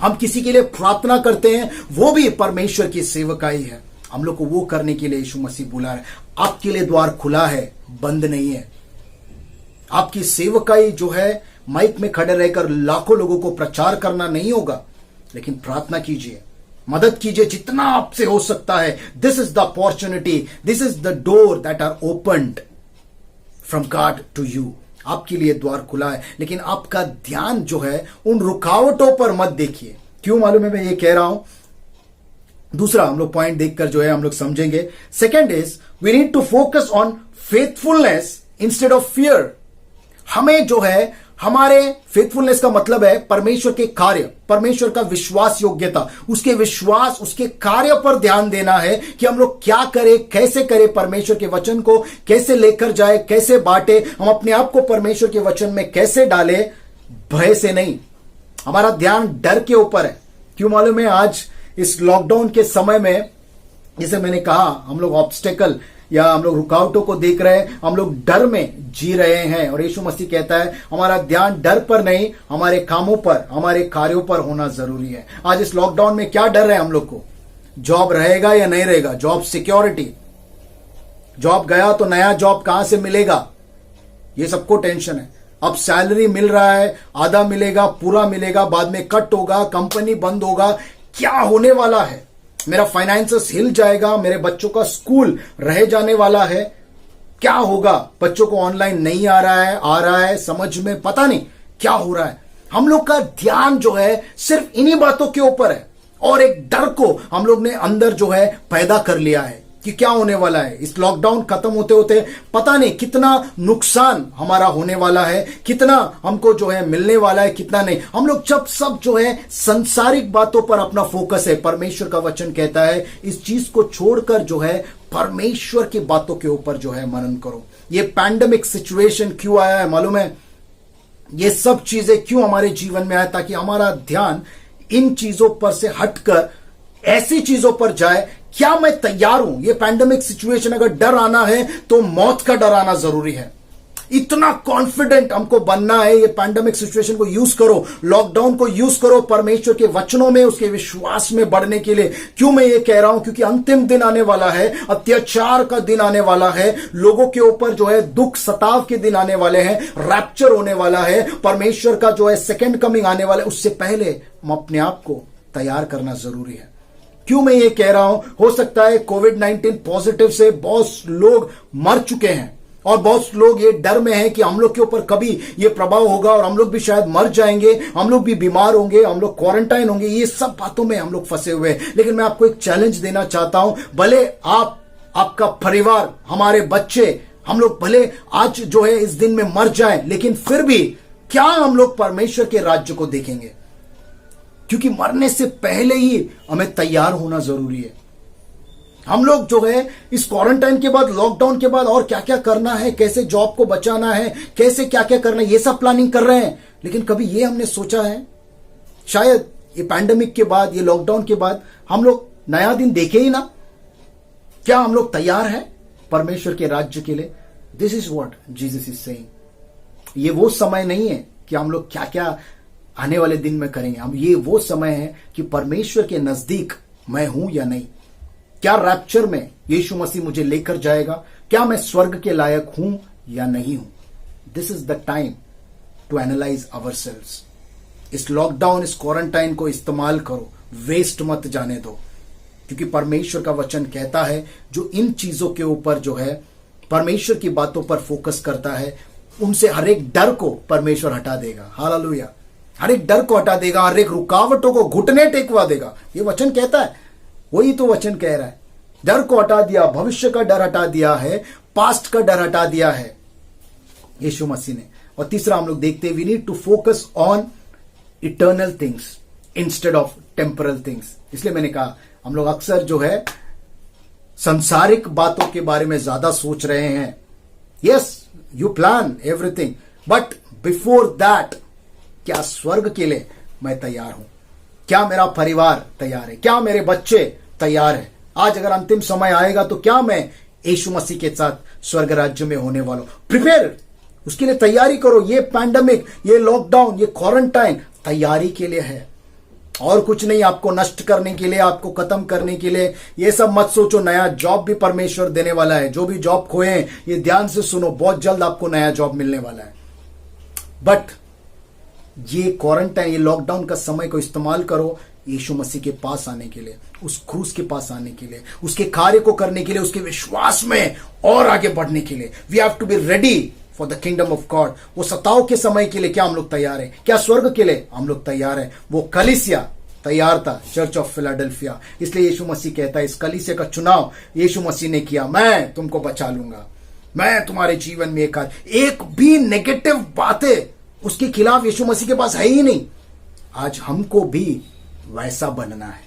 हम किसी के लिए प्रार्थना करते हैं वो भी परमेश्वर की सेवकाई है। हम लोग को वो करने के लिए यीशु मसीह बुला रहा है। आपके लिए द्वार खुला है, बंद नहीं है। आपकी सेवकाई जो है माइक में खड़े रहकर लाखों लोगों को प्रचार करना नहीं होगा, लेकिन प्रार्थना कीजिए, मदद कीजिए जितना आपसे हो सकता है। This is the opportunity, this is the door that are opened from God to you. आपके लिए द्वार खुला है, लेकिन आपका ध्यान जो है उन रुकावटों पर मत देखिए। क्यों मालूम है मैं ये कह रहा हूं? दूसरा हम लोग पॉइंट देखकर जो है हम लोग समझेंगे। Second is we need to focus on faithfulness instead of fear. हमें जो है हमारे फेथफुलनेस का मतलब है परमेश्वर के कार्य, परमेश्वर का विश्वास योग्यता, उसके विश्वास, उसके कार्य पर ध्यान देना है कि हम लोग क्या करें, कैसे करें, परमेश्वर के वचन को कैसे लेकर जाए, कैसे बांटे, हम अपने आप को परमेश्वर के वचन में कैसे डाले, भय से नहीं। हमारा ध्यान डर के ऊपर है। क्यों मालूम है? आज इस लॉकडाउन के समय में, जैसे मैंने कहा, हम लोग ऑब्स्टेकल या हम लोग रुकावटों को देख रहे हैं, हम लोग डर में जी रहे हैं। और यीशु मसीह कहता है हमारा ध्यान डर पर नहीं, हमारे कामों पर, हमारे कार्यों पर होना जरूरी है। आज इस लॉकडाउन में क्या डर है हम लोग को? जॉब रहेगा या नहीं रहेगा, जॉब सिक्योरिटी, जॉब गया तो नया जॉब कहां से मिलेगा, ये सबको टेंशन है। अब सैलरी मिल रहा है, आधा मिलेगा, पूरा मिलेगा, बाद में कट होगा, कंपनी बंद होगा, क्या होने वाला है, मेरा फाइनेंसेस हिल जाएगा, मेरे बच्चों का स्कूल रह जाने वाला है, क्या होगा, बच्चों को ऑनलाइन नहीं आ रहा है, समझ में पता नहीं क्या हो रहा है। हम लोग का ध्यान जो है सिर्फ इन्हीं बातों के ऊपर है, और एक डर को हम लोग ने अंदर जो है पैदा कर लिया है कि क्या होने वाला है। इस लॉकडाउन खत्म होते होते पता नहीं कितना नुकसान हमारा होने वाला है, कितना हमको जो है मिलने वाला है, कितना नहीं। हम लोग जब सब जो है संसारिक बातों पर अपना फोकस है, परमेश्वर का वचन कहता है इस चीज को छोड़कर जो है परमेश्वर की बातों के ऊपर जो है मनन करो। ये पैंडेमिक सिचुएशन क्यों आया है मालूम है? ये सब चीजें क्यों हमारे जीवन में आया? ताकि हमारा ध्यान इन चीजों पर से हटकर ऐसी चीजों पर जाए, क्या मैं तैयार हूं? ये पैंडेमिक सिचुएशन अगर डर आना है तो मौत का डर आना जरूरी है। इतना कॉन्फिडेंट हमको बनना है। ये पैंडेमिक सिचुएशन को यूज करो, लॉकडाउन को यूज करो परमेश्वर के वचनों में, उसके विश्वास में बढ़ने के लिए। क्यों मैं ये कह रहा हूं? क्योंकि अंतिम दिन आने वाला है, अत्याचार का दिन आने वाला है, लोगों के ऊपर जो है दुख सताव के दिन आने वाले हैं, रैप्चर होने वाला है, परमेश्वर का जो है सेकेंड कमिंग आने वाला है। उससे पहले हम अपने आप को तैयार करना जरूरी है। क्यों मैं ये कह रहा हूं? हो सकता है कोविड-19 पॉजिटिव से बहुत लोग मर चुके हैं, और बहुत लोग ये डर में हैं कि हम लोग के ऊपर कभी ये प्रभाव होगा और हम लोग भी शायद मर जाएंगे, हम लोग भी बीमार होंगे, हम लोग क्वारंटाइन होंगे। ये सब बातों में हम लोग फंसे हुए हैं। लेकिन मैं आपको एक चैलेंज देना चाहता हूं, भले आप, आपका परिवार, हमारे बच्चे, हम लोग भले आज जो है इस दिन में मर जाएं, लेकिन फिर भी क्या हम लोग परमेश्वर के राज्य को देखेंगे? क्योंकि मरने से पहले ही हमें तैयार होना जरूरी है। हम लोग जो है इस क्वारंटाइन के बाद, लॉकडाउन के बाद और क्या क्या करना है, कैसे जॉब को बचाना है, कैसे क्या क्या करना है, ये सब प्लानिंग कर रहे हैं। लेकिन कभी ये हमने सोचा है? शायद ये पैंडेमिक के बाद, ये लॉकडाउन के बाद हम लोग नया दिन देखे ही ना। क्या हम लोग तैयार हैं परमेश्वर के राज्य के लिए? This is what Jesus is saying. ये वो समय नहीं है कि हम लोग क्या क्या आने वाले दिन में करेंगे। हम, ये वो समय है कि परमेश्वर के नजदीक मैं हूं या नहीं। क्या रैप्चर में यीशु मसीह मुझे लेकर जाएगा? क्या मैं स्वर्ग के लायक हूं या नहीं हूं? This is the time to analyse ourselves. इस लॉकडाउन, इस क्वारंटाइन को इस्तेमाल करो, वेस्ट मत जाने दो। क्योंकि परमेश्वर का वचन कहता है जो इन चीजों के ऊपर जो है परमेश्वर की बातों पर फोकस करता है, उनसे हर एक डर को परमेश्वर हटा देगा। हालेलुया। हर एक डर को हटा देगा, हर एक रुकावटों को घुटने टेकवा देगा। ये वचन कहता है, वही तो वचन कह रहा है। डर को हटा दिया, भविष्य का डर हटा दिया है, पास्ट का डर हटा दिया है यीशु मसीह ने। और तीसरा हम लोग देखते हैं, we need to focus on eternal things instead of temporal things. इसलिए मैंने कहा हम लोग अक्सर जो है संसारिक बातों के बारे में ज्यादा सोच रहे हैं। Yes, you plan everything, but before that क्या स्वर्ग के लिए मैं तैयार हूं? क्या मेरा परिवार तैयार है? क्या मेरे बच्चे तैयार है? आज अगर अंतिम समय आएगा तो क्या मैं यीशु मसीह के साथ स्वर्ग राज्य में होने वाला हूं? प्रिपेयर, उसके लिए तैयारी करो। ये पैंडेमिक, ये लॉकडाउन, ये क्वारंटाइन तैयारी के लिए है और कुछ नहीं। आपको नष्ट करने के लिए, आपको खत्म करने के लिए। ये सब मत सोचो। नया जॉब भी परमेश्वर देने वाला है। जो भी जॉब खोए हैं, ये ध्यान से सुनो, बहुत जल्द आपको नया जॉब मिलने वाला है। बट ये क्वारंटाइन, ये लॉकडाउन का समय को इस्तेमाल करो यीशु मसीह के पास आने के लिए, उस क्रूस के पास आने के लिए, उसके कार्य को करने के लिए, उसके विश्वास में और आगे बढ़ने के लिए। We have to be ready for the kingdom of God. वो सताव के समय के लिए क्या हम लोग तैयार हैं? क्या स्वर्ग के लिए हम लोग तैयार हैं? वो कलीसिया तैयार था, चर्च ऑफ फिलाडेल्फिया। इसलिए यीशु मसीह कहता है, इस कलीसिया का चुनाव यीशु मसीह ने किया। मैं तुमको बचा लूंगा। मैं तुम्हारे जीवन में एक भी नेगेटिव बातें उसके खिलाफ यीशु मसीह के पास है ही नहीं। आज हमको भी वैसा बनना है।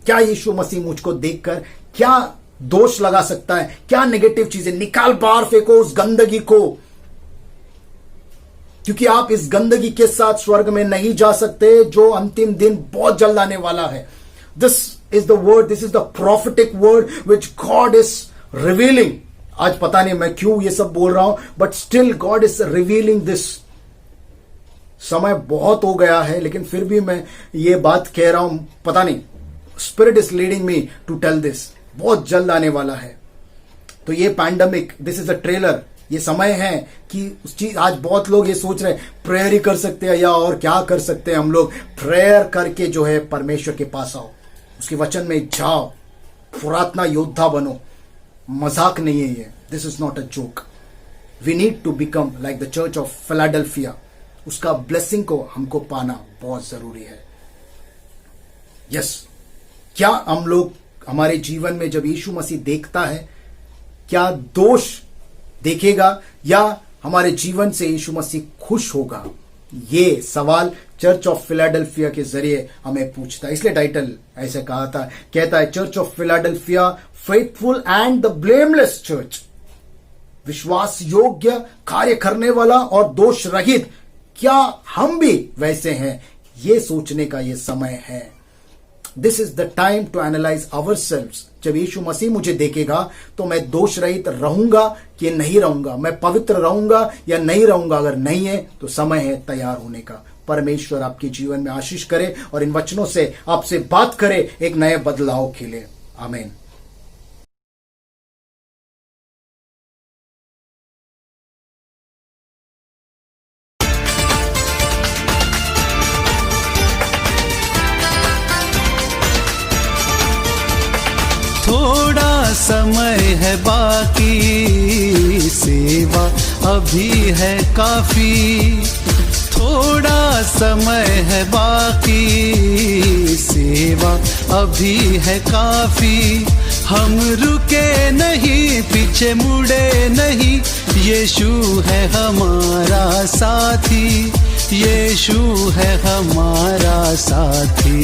क्या यीशु मसीह मुझको देखकर क्या दोष लगा सकता है? क्या नेगेटिव चीजें निकाल, बाहर फेंको उस गंदगी को, क्योंकि आप इस गंदगी के साथ स्वर्ग में नहीं जा सकते, जो अंतिम दिन बहुत जल्द आने वाला है। This is the word, this is the prophetic word which God is revealing. आज पता नहीं मैं क्यों ये सब बोल रहा हूं, but still God is revealing this. समय बहुत हो गया है, लेकिन फिर भी मैं ये बात कह रहा हूं। पता नहीं, spirit is leading me to tell this. बहुत जल्द आने वाला है। तो ये pandemic, this is a trailer. ये समय है कि उस चीज, आज बहुत लोग ये सोच रहे हैं प्रेयर ही कर सकते हैं या और क्या कर सकते हैं हम लोग। प्रेयर करके जो है परमेश्वर के पास आओ, उसके वचन में जाओ, प्रार्थना योद्धा बनो। मजाक नहीं है ये, this is not a joke. We need to become like the church of Philadelphia. उसका ब्लेसिंग को हमको पाना बहुत जरूरी है। यस, क्या हम लोग हमारे जीवन में जब यीशु मसीह देखता है, क्या दोष देखेगा या हमारे जीवन से यीशु मसीह खुश होगा? ये सवाल चर्च ऑफ फिलाडेल्फिया के जरिए हमें पूछता है। इसलिए टाइटल ऐसे कहा था, कहता है church of Philadelphia, faithful and the blameless church. विश्वास योग्य, कार्य करने वाला और दोष रहित। क्या हम भी वैसे हैं? ये सोचने का ये समय है। This is the time to analyse ourselves. जब यीशु मसीह मुझे देखेगा तो मैं दोष रहित रहूंगा कि नहीं रहूंगा? मैं पवित्र रहूंगा या नहीं रहूंगा? अगर नहीं है तो समय है तैयार होने का। परमेश्वर आपके जीवन में आशीष करे और इन वचनों से आपसे बात करे एक नए बदलाव के लिए। आमीन। थोड़ा समय है बाकी, सेवा अभी है काफी। थोड़ा समय है बाकी, सेवा अभी है काफी। हम रुके नहीं, पीछे मुड़े नहीं, यीशु है हमारा साथी, यीशु है हमारा साथी।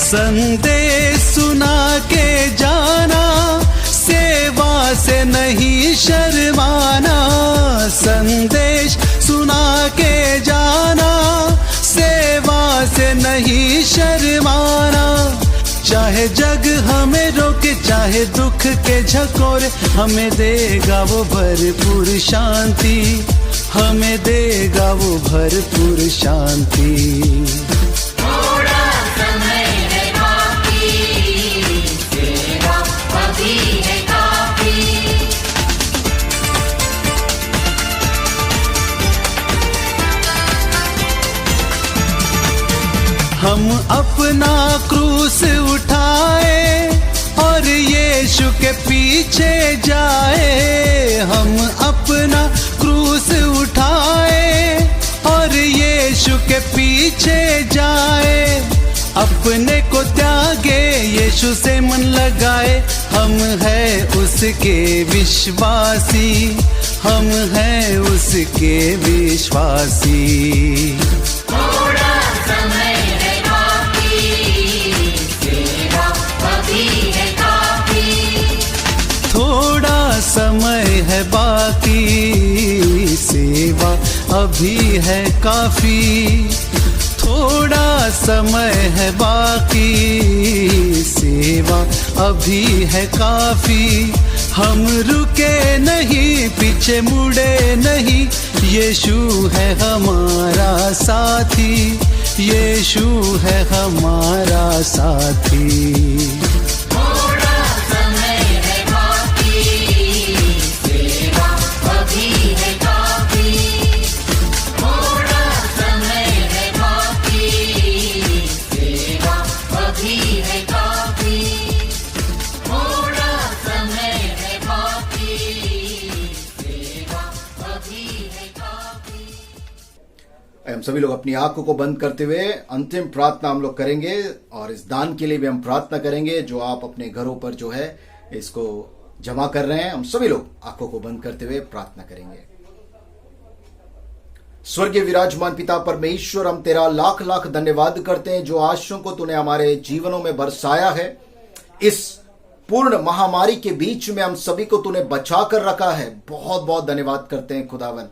संदेश सुना के जाना, सेवा से नहीं शर्माना। संदेश सुना के जाना, सेवा से नहीं शर्माना। चाहे जग हमें रोके, चाहे दुख के झकोरे, हमें देगा वो भरपूर शांति, हमें देगा वो भरपूर शांति। हम अपना क्रूस उठाए और यीशु के पीछे जाए। हम अपना क्रूस उठाए और यीशु के पीछे जाए। अपने को त्याग लगे, यीशु से मन लगाए, हम हैं उसके विश्वासी, हम हैं उसके विश्वासी। थोड़ा समय है बाकी, सेवा अभी है काफी। थोड़ा समय है बाकी, सेवा अभी है काफी। थोड़ा समय है बाकी, सेवा अभी है काफी। हम रुके नहीं, पीछे मुड़े नहीं, यीशु है हमारा साथी, यीशु है हमारा साथी। थोड़ा समय है बाकी, सेवा अभी है काफी। थोड़ा समय है बाकी, सेवा अभी है काफी। थोड़ा समय है बाकी, सेवा अभी है काफी। हम सभी लोग अपनी आंखों को बंद करते हुए अंतिम प्रार्थना हम लोग करेंगे, और इस दान के लिए भी हम प्रार्थना करेंगे जो आप अपने घरों पर जो है इसको जमा कर रहे हैं। हम सभी लोग आंखों को बंद करते हुए प्रार्थना करेंगे। स्वर्गीय विराजमान पिता परमेश्वर, हम तेरा लाख लाख धन्यवाद करते हैं जो आशीषों को तूने हमारे जीवनों में बरसाया है। इस पूर्ण महामारी के बीच में हम सभी को तूने बचा कर रखा है, बहुत बहुत धन्यवाद करते हैं खुदावन।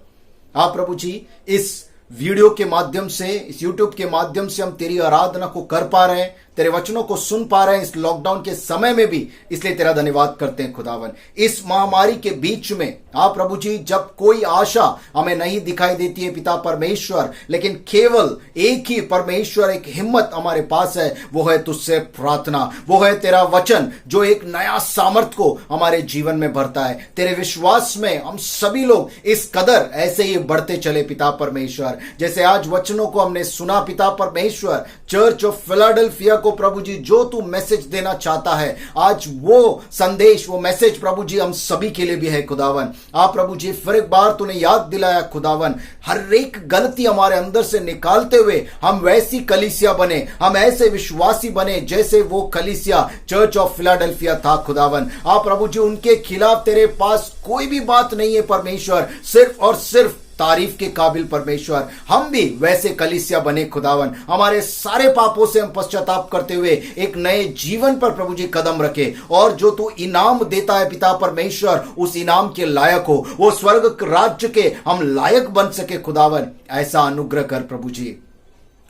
आप प्रभु जी इस वीडियो के माध्यम से, इस यूट्यूब के माध्यम से हम तेरी आराधना को कर पा रहे हैं, तेरे वचनों को सुन पा रहे हैं इस लॉकडाउन के समय में भी, इसलिए तेरा धन्यवाद करते हैं खुदावन। इस महामारी के बीच में आप प्रभु जी जब कोई आशा हमें नहीं दिखाई देती है पिता परमेश्वर, लेकिन केवल एक ही परमेश्वर, एक हिम्मत हमारे पास है, वो है तुझसे प्रार्थना, वो है तेरा वचन जो एक नया सामर्थ को हमारे जीवन में भरता है। तेरे विश्वास में हम सभी लोग इस कदर ऐसे ही बढ़ते चले पिता परमेश्वर। जैसे आज वचनों को हमने सुना पिता परमेश्वर, चर्च ऑफ फिलाडेल्फिया को प्रभु जी जो तू मैसेज देना चाहता है, आज वो संदेश, वो मैसेज प्रभु जी हम सभी के लिए भी है खुदावन। आप प्रभु जी फिर एक बार तूने याद दिलाया खुदावन, हर एक गलती हमारे अंदर से निकालते हुए हम वैसी कलीसिया बने, हम ऐसे विश्वासी बने जैसे वो कलीसिया चर्च ऑफ फिलाडेल्फिया था खुदावन। आप प्रभु जी उनके खिलाफ तेरे पास कोई भी बात नहीं है परमेश्वर, सिर्फ और सिर्फ तारीफ के काबिल परमेश्वर। हम भी वैसे कलीसिया बने खुदावन, हमारे सारे पापों से हम पश्चाताप करते हुए एक नए जीवन पर प्रभु जी कदम रखे, और जो तू इनाम देता है पिता परमेश्वर उस इनाम के लायक हो, वो स्वर्ग राज्य के हम लायक बन सके खुदावन। ऐसा अनुग्रह कर प्रभु जी।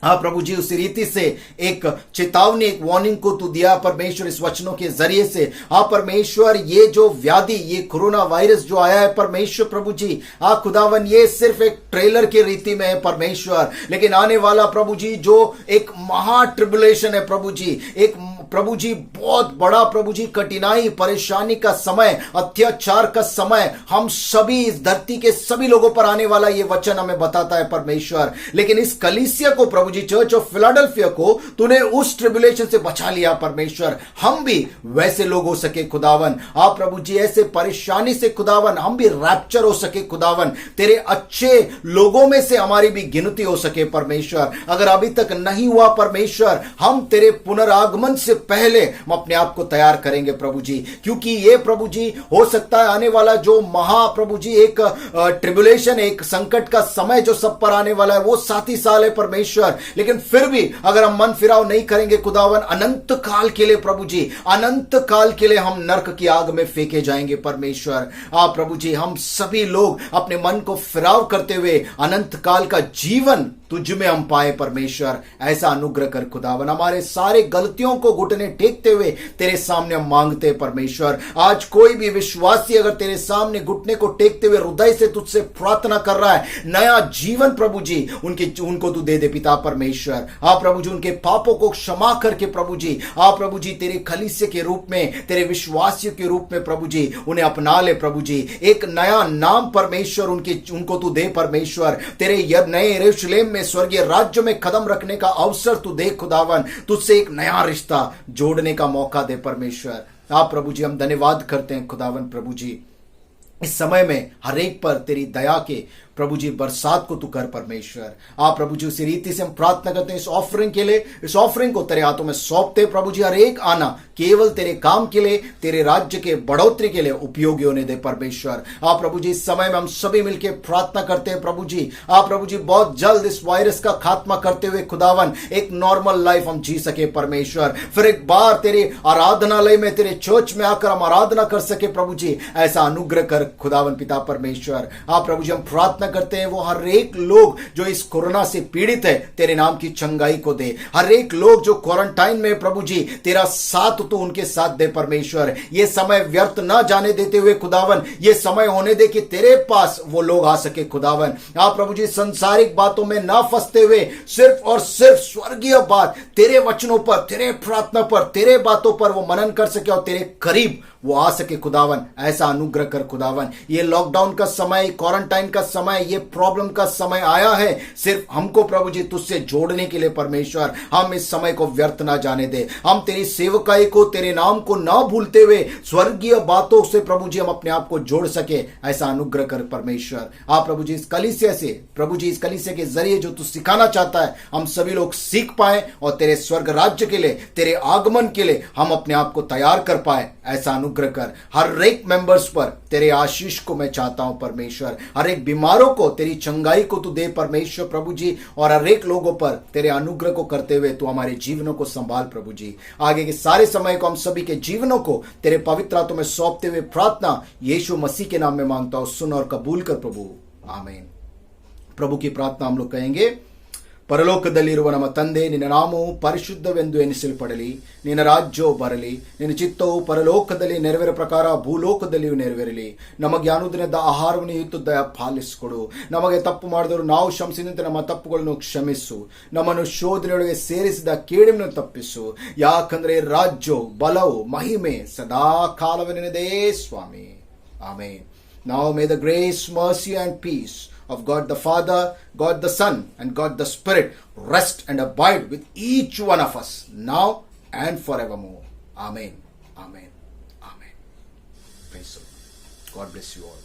हाँ प्रभु जी उसी रीति से एक चेतावनी, एक वार्निंग को तू दिया परमेश्वर इस वचनों के जरिए से। हाँ परमेश्वर ये जो व्याधि, ये कोरोना वायरस जो आया है परमेश्वर प्रभु जी, हाँ खुदावन ये सिर्फ एक ट्रेलर की रीति में है परमेश्वर, लेकिन आने वाला प्रभु जी जो एक महा ट्रिबुलेशन है प्रभु जी, एक प्रभु जी बहुत बड़ा प्रभु जी कठिनाई, परेशानी का समय, अत्याचार का समय हम सभी इस धरती के सभी लोगों पर आने वाला ये वचन हमें बताता है परमेश्वर। लेकिन इस कलीसिया को प्रभु जी, चर्च ऑफ फिलाडेल्फिया को तूने उस ट्रिबुलेशन से बचा लिया परमेश्वर। हम भी वैसे लोग हो सके खुदावन। आप प्रभु जी ऐसे परेशानी से खुदावन हम भी रैप्चर हो सके खुदावन, तेरे अच्छे लोगों में से हमारी भी गिनती हो सके परमेश्वर। अगर अभी तक नहीं हुआ परमेश्वर, हम तेरे पुनरागमन से पहले हम अपने आप को तैयार करेंगे प्रभु जी, क्योंकि ये प्रभु जी हो सकता है आने वाला जो महा प्रभु जी एक ट्रिबुलेशन, एक संकट का समय जो सब पर आने वाला है वो 7 ही साल है परमेश्वर। लेकिन फिर भी अगर हम मन फिराव नहीं करेंगे खुदावन, अनंत काल के लिए प्रभु जी, अनंत काल के लिए हम नरक की आग में फेंके जाएंगे परमेश्वर। आप प्रभु जी हम सभी लोग अपने मन को फिराव करते हुए अनंत काल का जीवन तुझ में हम पाए परमेश्वर। ऐसा अनुग्रह कर खुदावन। हमारे सारे गलतियों को घुटने टेकते हुए तेरे सामने हम मांगते परमेश्वर। आज कोई भी विश्वासी अगर तेरे सामने घुटने को टेकते हुए हृदय से तुझसे प्रार्थना कर रहा है, नया जीवन प्रभु जी उनको तू दे दे पिता परमेश्वर। आप प्रभु जी उनके पापों को क्षमा करके प्रभु जी, आप प्रभु जी तेरे कलीसिया के रूप में, तेरे विश्वासियों के रूप में प्रभु जी उन्हें अपना ले प्रभु जी। एक नया नाम परमेश्वर उनको तू दे परमेश्वर। तेरे नए यरूशलेम में, स्वर्गीय राज्य में कदम रखने का अवसर तू दे खुदावन। तुझसे एक नया रिश्ता जोड़ने का मौका दे परमेश्वर। आप प्रभु जी हम धन्यवाद करते हैं खुदावन प्रभु जी। इस समय में हर एक पर तेरी दया के प्रभु जी बरसात को तू कर परमेश्वर। आप प्रभु जी उसी रीति से हम प्रार्थना करते हैं इस ऑफरिंग के लिए, इस ऑफरिंग को तेरे हाथों में सौंपते प्रभु जी। हर एक आना केवल तेरे काम के लिए, तेरे राज्य के बढ़ोतरी के लिए उपयोगी होने दे परमेश्वर। आप प्रभु जी इस समय में हम सभी मिलकर प्रार्थना करते हैं प्रभु जी। आप प्रभु जी बहुत जल्द इस वायरस का खात्मा करते हुए खुदावन एक नॉर्मल लाइफ हम जी सके परमेश्वर। फिर एक बार तेरे आराधनालय में, तेरे चर्च में आकर हम आराधना कर सके प्रभु जी, ऐसा अनुग्रह कर खुदावन पिता परमेश्वर। आप प्रभु जी हम प्रार्थना करते हैं वो हर एक लोग जो इस कोरोना से पीड़ित है तेरे नाम की चंगाई को दे। हर एक लोग जो क्वारंटाइन में प्रभु जी तेरा साथ तो उनके साथ दे परमेश्वर। ये समय व्यर्थ ना जाने देते हुए खुदावन ये समय होने दे कि तेरे पास वो लोग आ सके खुदावन। आप प्रभु जी संसारिक बातों में ना फंसते हुए सिर्फ और सिर्फ स्वर्गीय बात, तेरे वचनों पर, तेरे प्रार्थना पर, तेरे बातों पर वो मनन कर सके और तेरे करीब वो आ सके खुदावन। ऐसा अनुग्रह कर खुदावन। ये लॉकडाउन का समय, क्वारंटाइन का समय, ये प्रॉब्लम का समय आया है सिर्फ हमको प्रभु जी तुझसे जोड़ने के लिए परमेश्वर। हम इस समय को व्यर्थ ना जाने दे। हम तेरी सेवकाई को, तेरे नाम को ना भूलते हुए स्वर्गीय बातों से प्रभु जी हम अपने आप को जोड़ सके, ऐसा अनुग्रह कर परमेश्वर। आप प्रभु जी इस कलीसिया से, प्रभु जी इस कलीसिया के जरिए जो तू सिखाना चाहता है हम सभी लोग सीख पाए और तेरे स्वर्ग राज्य के लिए, तेरे आगमन के लिए हम अपने आप को तैयार कर पाए, ऐसा अनुग्रह कर। हर एक मेंबर्स पर तेरे आशीष को मैं चाहता हूं परमेश्वर। हर एक बीमारों को तेरी चंगाई को तू दे परमेश्वर प्रभु जी, और हर एक लोगों पर तेरे अनुग्रह को करते हुए तू हमारे जीवनों को संभाल प्रभु जी। आगे के सारे समय को हम सभी के जीवनों को तेरे पवित्र हाथों में सौंपते हुए प्रार्थना यीशु मसीह के नाम में मांगता हूं, सुन और कबूल कर प्रभु, आमीन। प्रभु की प्रार्थना हम लोग कहेंगे। ಪರಲೋಕದಲ್ಲಿರುವ ನಮ್ಮ ತಂದೆ, ನಿನ್ನ ನಾಮವು ಪರಿಶುದ್ಧವೆಂದು ಎನಿಸಲ್ಪಡಲಿ, ನಿನ್ನ ರಾಜ್ಯವು ಬರಲಿ, ನಿನ್ನ ಚಿತ್ತವು ಪರಲೋಕದಲ್ಲಿ ನೆರವೇರ ಪ್ರಕಾರ ಭೂಲೋಕದಲ್ಲಿಯೂ ನೆರವೇರಲಿ. ನಮಗೆ ಅನುದಿನದ ಆಹಾರವನ್ನು ಇವತ್ತು ದಯ ಪಾಲಿಸಿಕೊಡು. ನಮಗೆ ತಪ್ಪು ಮಾಡಿದವರು ನಾವು ಕ್ಷಮಿಸಿದಂತೆ ನಮ್ಮ ತಪ್ಪುಗಳನ್ನು ಕ್ಷಮಿಸು. ನಮ್ಮನ್ನು ಶೋಧನೆಯೊಳಗೆ ಸೇರಿಸಿದ ಕೇಡಿಯನ್ನು ತಪ್ಪಿಸು. ಯಾಕಂದ್ರೆ ರಾಜ್ಯವು, ಬಲವು, ಮಹಿಮೆ ಸದಾ ಕಾಲವನಿದೆ ಸ್ವಾಮಿ. ಆಮೇನ್. Now may the grace, mercy and peace of God the Father, God the Son, and God the Spirit rest and abide with each one of us now and forevermore. Amen. Amen. Amen. Praise the Lord. God bless you all.